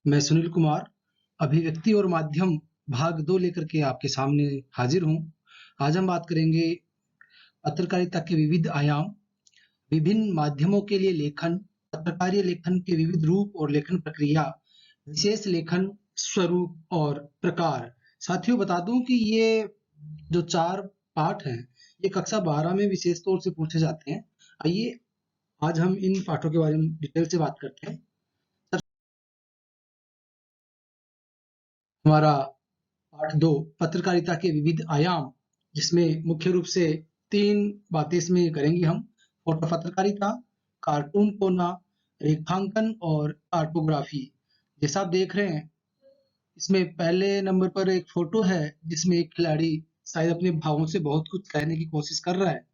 मैं सुनील कुमार अभिव्यक्ति और माध्यम भाग 2 लेकर के आपके सामने हाजिर हूँ। आज हम बात करेंगे पत्रकारिता के विविध आयाम, विभिन्न माध्यमों के लिए लेखन, पत्रकारीय लेखन के विविध रूप और लेखन प्रक्रिया, विशेष लेखन स्वरूप और प्रकार। साथियों बता दूं कि ये जो 4 पाठ हैं, ये कक्षा 12 में विशेष तौर से पूछे जाते हैं। आइए आज हम इन पाठों के बारे में डिटेल से बात करते हैं। हमारा पाठ 2 पत्रकारिता के विविध आयाम, जिसमें मुख्य रूप से 3 बातें इसमें करेंगे हम। फोटो पत्रकारिता, कार्टून कोना, रेखांकन और कार्टोग्राफी। जैसा आप देख रहे हैं, इसमें पहले नंबर पर एक फोटो है जिसमें एक खिलाड़ी शायद अपने भावों से बहुत कुछ कहने की कोशिश कर रहा है।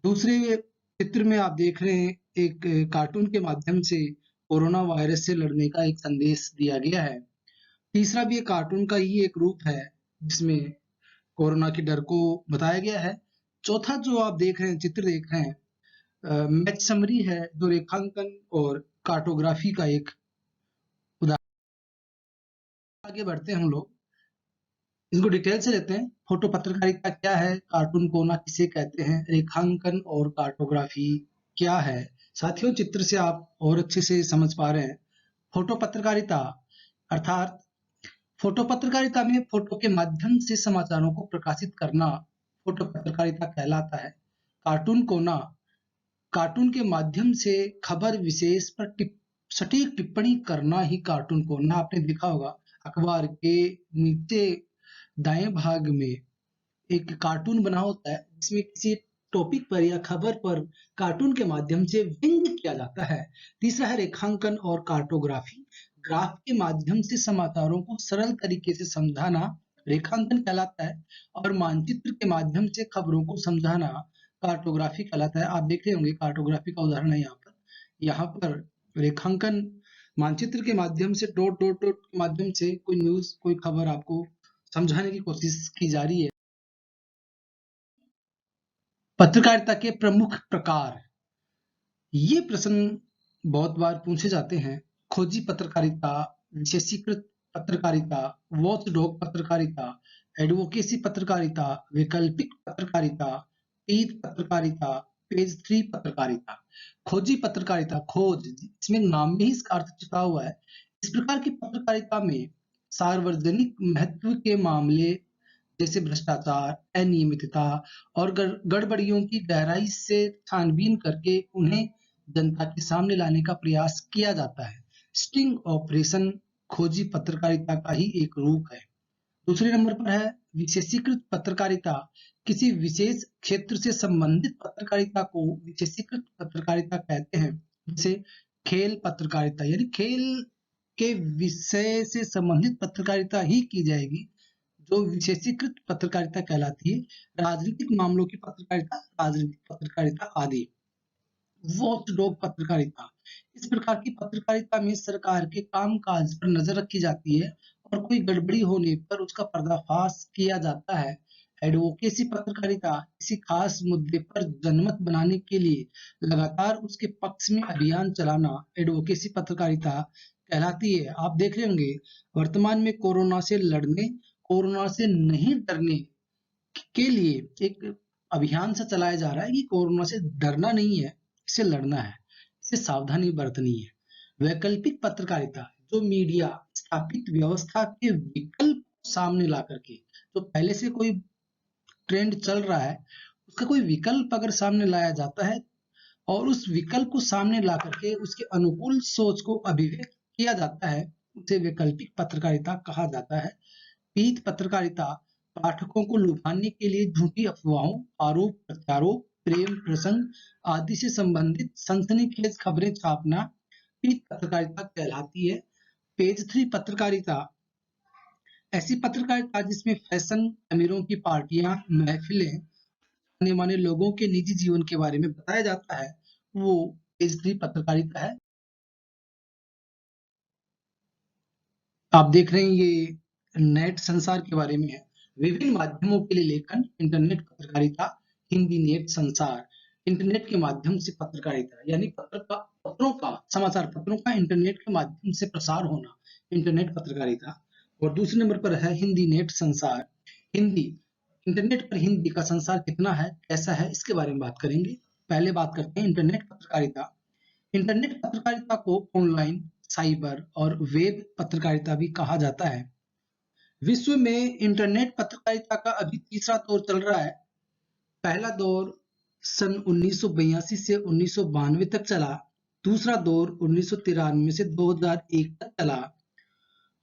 दूसरे चित्र में आप देख रहे हैं एक कार्टून के माध्यम से कोरोना वायरस से लड़ने का एक संदेश दिया गया है। तीसरा भी एक कार्टून का ही एक रूप है जिसमें कोरोना के डर को बताया गया है। चौथा जो आप देख रहे हैं, चित्र देख रहे हैं, मैच समरी है, जो रेखांकन और कार्टोग्राफी का एक उदाहरण। आगे बढ़ते हैं हम लोग, इसको डिटेल से लेते हैं। फोटो पत्रकारिता क्या है, कार्टून कोना किसे कहते हैं, रेखांकन और कार्टोग्राफी क्या है। साथियों चित्र से आप और अच्छे से समझ पा रहे हैं। फोटो पत्रकारिता अर्थात फोटो पत्रकारिता में फोटो के माध्यम से समाचारों को प्रकाशित करना फोटो पत्रकारिता कहलाता है। कार्टून कोना, कार्टून के माध्यम से खबर विशेष पर सटीक टिप्पणी करना ही कार्टून कोना। आपने देखा होगा अखबार के नीचे दाएं भाग में एक कार्टून बना होता है जिसमें किसी टॉपिक पर या खबर पर कार्टून के माध्यम से व्यंग्य किया जाता है। तीसरा है रेखांकन और कार्टोग्राफी, ग्राफ के माध्यम से समाचारों को सरल तरीके से समझाना रेखांकन कहलाता है और मानचित्र के माध्यम से खबरों को समझाना कार्टोग्राफी कहलाता है। आप देख रहे होंगे कार्टोग्राफी का उदाहरण है यहाँ पर रेखांकन मानचित्र के माध्यम से डॉट डॉट डॉट के माध्यम से कोई न्यूज कोई खबर आपको समझाने की कोशिश की जा रही है। पत्रकारिता के प्रमुख प्रकार, ये प्रश्न बहुत बार पूछे जाते हैं। खोजी पत्रकारिता, विशेषीकृत पत्रकारिता, वॉचडॉग पत्रकारिता, एडवोकेसी पत्रकारिता, वैकल्पिक पत्रकारिता, पीठ पत्रकारिता, पेज 3 पत्रकारिता। खोजी पत्रकारिता, खोज, इसमें नाम में ही इसका अर्थ छिपा हुआ है। इस प्रकार की पत्रकारिता में सार्वजनिक महत्व के मामले जैसे भ्रष्टाचार, अनियमितता और गड़बड़ियों की गहराई से छानबीन करके उन्हें जनता के सामने लाने का प्रयास किया जाता है। स्टिंग ऑपरेशन खोजी पत्रकारिता का ही एक रूप है। दूसरे नंबर पर है विशेषीकृत पत्रकारिता। किसी विशेष क्षेत्र से संबंधित पत्रकारिता को विशेषीकृत पत्रकारिता कहते हैं। जैसे खेल पत्रकारिता, यानी खेल के विषय से संबंधित पत्रकारिता ही की जाएगी जो विशेषीकृत पत्रकारिता कहलाती है। राजनीतिक मामलों की पत्रकारिता, राजनीतिक पत्रकारिता आदि। वॉचडॉग पत्रकारिता, इस प्रकार की पत्रकारिता में सरकार के कामकाज पर नजर रखी जाती है और कोई गड़बड़ी होने पर उसका पर्दाफाश किया जाता है। एडवोकेसी पत्रकारिता, किसी खास मुद्दे पर जनमत बनाने के लिए लगातार उसके पक्ष में अभियान चलाना एडवोकेसी पत्रकारिता कहलाती है। आप देख रहे होंगे वर्तमान में कोरोना से लड़ने, कोरोना से नहीं डरने के लिए एक अभियान सा चलाया जा रहा है कि कोरोना से डरना नहीं है, इसे लड़ना है, इसे सावधानी बरतनी है। वैकल्पिक पत्रकारिता, जो मीडिया स्थापित व्यवस्था के विकल्प सामने ला करके, तो पहले से कोई ट्रेंड चल रहा है उसका कोई विकल्प अगर सामने लाया जाता है और उस विकल्प को सामने ला करके उसके अनुकूल सोच को अभिव्यक्त किया जाता है, उसे वैकल्पिक पत्रकारिता कहा जाता है। पीठ पत्रकारिता, पाठकों को लुभाने के लिए झूठी अफवाहों, आरोप प्रत्यारोप, प्रेम प्रसंग आदि से संबंधित सनसनीखेज खबरें छापना पीठ पत्रकारिता कहलाती है। पेज 3 पत्रकारिता, ऐसी पत्रकारिता जिसमें फैशन, अमीरों की पार्टियां, महफिलें, जाने माने लोगों के निजी जीवन के बारे में बताया जाता है, वो पेज 3 पत्रकारिता है। आप देख रहे हैं ये नेट संसार के बारे में है। विभिन्न माध्यमों के लिए लेखन, इंटरनेट पत्रकारिता, हिंदी नेट संसार, इंटरनेट के माध्यम से पत्रकारिता, यानी पत्रों का, समाचार पत्रों का इंटरनेट के माध्यम से प्रसार होना, इंटरनेट पत्रकारिता, और दूसरे नंबर पर है हिंदी नेट संसार। हिंदी, इंटरनेट पर हिंदी का संसार कितना है, कैसा है, इसके बारे में बात करेंगे। पहले बात करते हैं इंटरनेट पत्रकारिता। इंटरनेट पत्रकारिता को ऑनलाइन, साइबर और वेब पत्रकारिता भी कहा जाता है। विश्व में इंटरनेट पत्रकारिता का अभी तीसरा दौर चल रहा है। पहला दौर सन 1982 से 1992 तक चला। दूसरा दौर 1993 से 2001 तक चला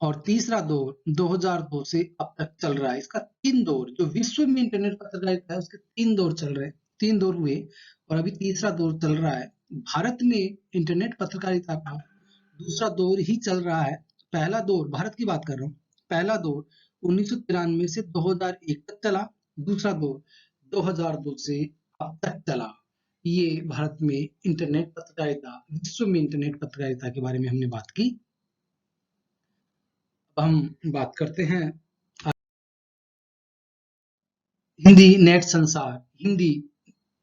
और तीसरा दौर 2002 से अब तक चल रहा है। इसका 3 दौर, जो विश्व में इंटरनेट पत्रकारिता है उसके 3 दौर चल रहे हैं, 3 दौर हुए और अभी तीसरा दौर चल रहा है। भारत में इंटरनेट पत्रकारिता का दूसरा दौर ही चल रहा है। पहला दौर, भारत की बात कर रहा हूँ, पहला दौर 1993 से 2001 तक चला। दूसरा दौर 2002 से अब तक चला। ये भारत में इंटरनेट पत्रकारिता, विश्व में इंटरनेट पत्रकारिता के बारे में हमने बात की। अब हम बात करते हैं हिंदी नेट संसार। हिंदी,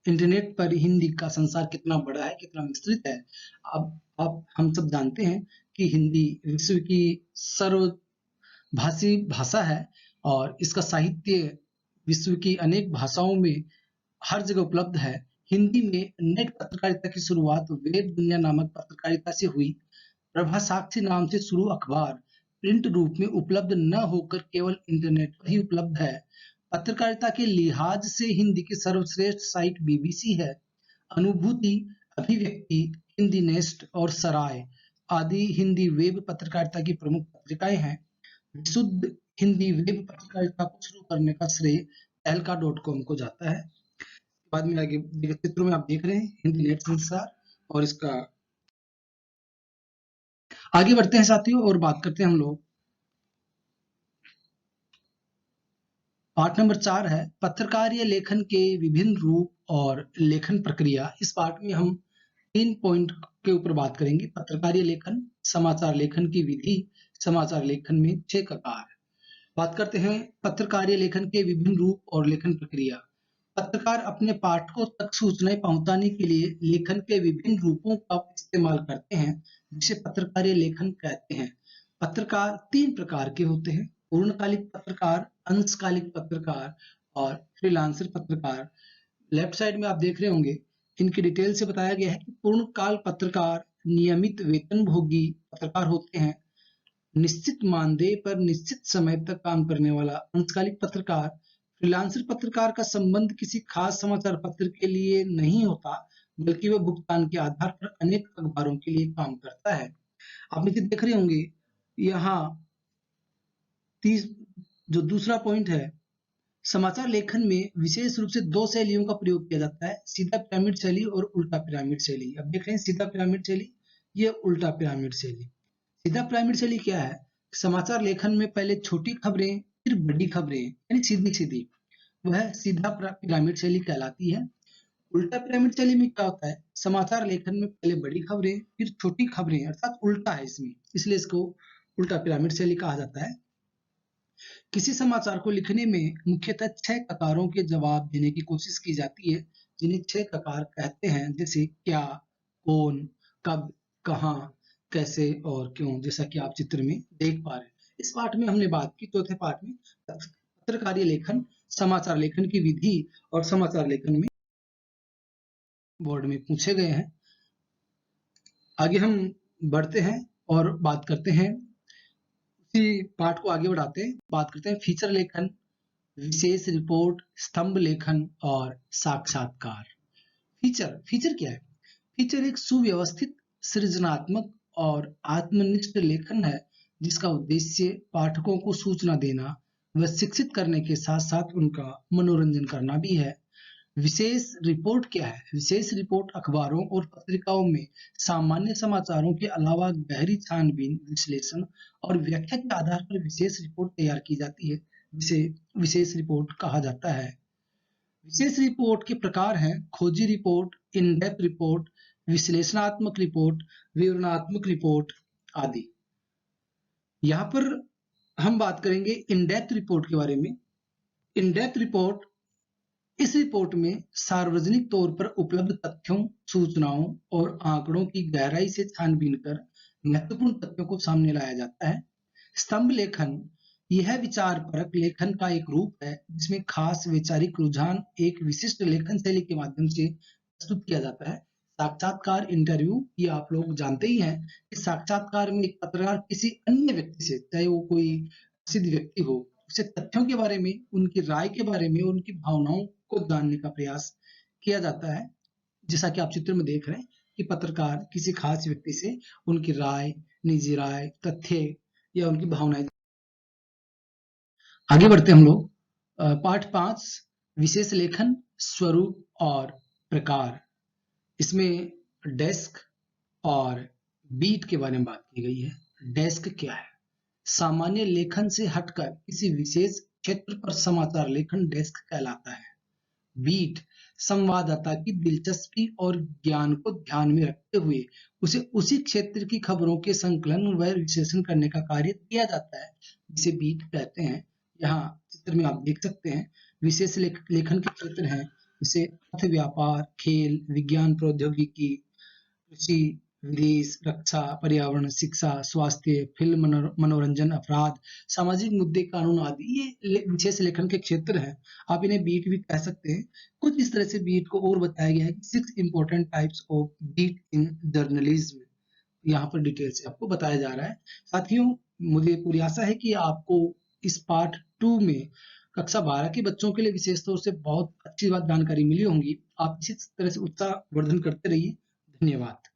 इंटरनेट पर हिंदी का संसार कितना बड़ा है, कितना विस्तृत है। अब हम सब जानते हैं कि हिंदी विश्व की सर्वभाषी भाषा है और इसका साहित्य विश्व की अनेक भाषाओं में हर जगह उपलब्ध है। हिंदी में नेट पत्रकारिता की शुरुआत वेब दुनिया नामक पत्रकारिता से हुई। प्रभा साक्षी नाम से शुरू अखबार प्रिंट रूप में उपलब्ध न होकर केवल इंटरनेट पर ही उपलब्ध है। पत्रकारिता के लिहाज से हिंदी की सर्वश्रेष्ठ साइट बीबीसी है। अनुभूति, अभिव्यक्ति, हिंदी नेस्ट और सराय आदि हिंदी वेब पत्रकारिता की प्रमुख पत्रिकाएं हैं। विशुद्ध हिंदी वेब पत्रकारिता को शुरू करने का श्रेय तहलका.com को जाता है। बाद में आगे चित्रों में आप देख रहे हैं हिंदी नेट संसार और इसका। आगे बढ़ते हैं साथियों और बात करते हैं हम लोग। पाठ नंबर 4 है पत्रकारीय लेखन के विभिन्न रूप और लेखन प्रक्रिया। इस पाठ में हम 3 पॉइंट के ऊपर बात करेंगे। पत्रकारीय लेखन, समाचार लेखन की विधि, समाचार लेखन में 6 प्रकार। बात करते हैं पत्रकारीय लेखन के विभिन्न रूप और लेखन प्रक्रिया। पत्रकार अपने पाठकों तक सूचनाएं पहुंचाने के लिए लेखन के विभिन्न रूपों का इस्तेमाल करते हैं, जिसे पत्रकारीय लेखन कहते हैं। पत्रकार 3 प्रकार के होते हैं: पूर्णकालिक पत्रकार, अंशकालिक पत्रकार और फ्रीलांसर पत्रकार। लेफ्ट साइड में आप देख रहे होंगे, इनकी डिटेल से बताया गया है कि पूर्णकाल पत्रकार नियमित वेतनभोगी पत्रकार होते हैं। निश्चित मानदेय पर निश्चित समय तक काम करने वाला अंशकालिक पत्रकार। फ्रीलांसर पत्रकार का संबंध किसी खास समाचार पत्र के लिए नहीं होता, बल्कि वह भुगतान के आधार पर अनेक अखबारों के लिए काम करता है। आप नीचे देख रहे होंगे, यहाँ जो दूसरा पॉइंट है, समाचार लेखन में विशेष रूप से 2 शैलियों का प्रयोग किया जाता है: सीधा पिरामिड शैली और उल्टा पिरामिड शैली। अब देख रहे हैं सीधा पिरामिड शैली, ये उल्टा पिरामिड शैली। सीधा पिरामिड शैली क्या है? समाचार लेखन में पहले छोटी खबरें, फिर बड़ी खबरें, यानी सीधी सीधी, वह सीधा पिरामिड शैली कहलाती है। उल्टा पिरामिड शैली में क्या होता है? समाचार लेखन में पहले बड़ी खबरें, फिर छोटी खबरें, अर्थात उल्टा है इसमें, इसलिए इसको उल्टा पिरामिड शैली कहा जाता है। किसी समाचार को लिखने में मुख्यतः 6 ककारों के जवाब देने की कोशिश की जाती है, जिन्हें 6 ककार कहते हैं, जैसे क्या, कौन, कब, कहाँ, कैसे और क्यों, जैसा कि आप चित्र में देख पा रहे हैं। इस पाठ में हमने बात की, चौथे पाठ में पत्रकारीय लेखन, समाचार लेखन की विधि और समाचार लेखन में बोर्ड में पूछे गए हैं। आगे हम बढ़ते हैं और बात करते हैं, उसी पाठ को आगे बढ़ाते हैं, बात करते हैं फीचर लेखन, विशेष रिपोर्ट, स्तंभ लेखन और साक्षात्कार। फीचर क्या है? फीचर एक सुव्यवस्थित, सृजनात्मक और आत्मनिष्ठ लेखन है, जिसका उद्देश्य पाठकों को सूचना देना व शिक्षित करने के साथ साथ उनका मनोरंजन करना भी है। विशेष रिपोर्ट क्या है? विशेष रिपोर्ट अखबारों और पत्रिकाओं में सामान्य समाचारों के अलावा गहरी छानबीन, विश्लेषण और व्याख्या के आधार पर विशेष रिपोर्ट तैयार की जाती है, जिसे विशेष रिपोर्ट कहा जाता है। विशेष रिपोर्ट के प्रकार हैं: खोजी रिपोर्ट, इन डेप्थ रिपोर्ट, विश्लेषणात्मक रिपोर्ट, विवरणात्मक रिपोर्ट आदि। यहाँ पर हम बात करेंगे इन डेप्थ रिपोर्ट के बारे में। इन डेप्थ रिपोर्ट, इस रिपोर्ट में सार्वजनिक तौर पर उपलब्ध तथ्यों, सूचनाओं और आंकड़ों की गहराई से छानबीन कर महत्वपूर्ण तथ्यों को सामने लाया जाता है। स्तंभ लेखन यह विचारपरक लेखन का एक रूप है जिसमें खास वैचारिक रुझान एक विशिष्ट लेखन शैली के माध्यम से प्रस्तुत किया जाता है। साक्षात्कार इंटरव्यू ये आप लोग जानते ही हैं कि साक्षात्कार में एक पत्रकार किसी अन्य व्यक्ति से, चाहे वो कोई प्रसिद्ध व्यक्ति हो, उससे तथ्यों के बारे में, उनकी राय के बारे में, उनकी भावनाओं को जानने का प्रयास किया जाता है। जैसा कि आप चित्र में देख रहे हैं कि पत्रकार किसी खास व्यक्ति से उनकी राय, निजी राय, तथ्य या उनकी भावनाएं। आगे बढ़ते हम लोग पाठ 5 विशेष लेखन स्वरूप और प्रकार। इसमें डेस्क और बीट के बारे में बात की गई है। डेस्क क्या है? सामान्य लेखन से हटकर किसी विशेष क्षेत्र पर समाचार लेखन डेस्क कहलाता है। बीट संवाददाता की दिलचस्पी और ज्ञान को ध्यान में रखते हुए उसे उसी क्षेत्र की खबरों के संकलन व विश्लेषण करने का कार्य किया जाता है, जिसे बीट कहते हैं। यहाँ चित्र में आप देख सकते हैं विशेष लेखन के क्षेत्र हैं जैसे अर्थ, व्यापार, खेल, विज्ञान, प्रौद्योगिकी, कृषि, विदेश, रक्षा, पर्यावरण, शिक्षा, स्वास्थ्य, फिल्म, मनोरंजन, अपराध, सामाजिक मुद्दे, कानून आदि ये विशेष लेखन के क्षेत्र हैं। आप इन्हें बीट भी कह सकते हैं। कुछ इस तरह से बीट को और बताया गया है कि 6 important types of beat in journalism यहाँ पर डिटेल से आपको बताया जा रहा है। साथियों, मुझे पूरी आशा है कि आपको इस पार्ट 2 में कक्षा 12 के बच्चों के लिए विशेष तौर से बहुत अच्छी बात जानकारी मिली होंगी। आप इसी तरह से उत्साह वर्धन करते रहिए। धन्यवाद।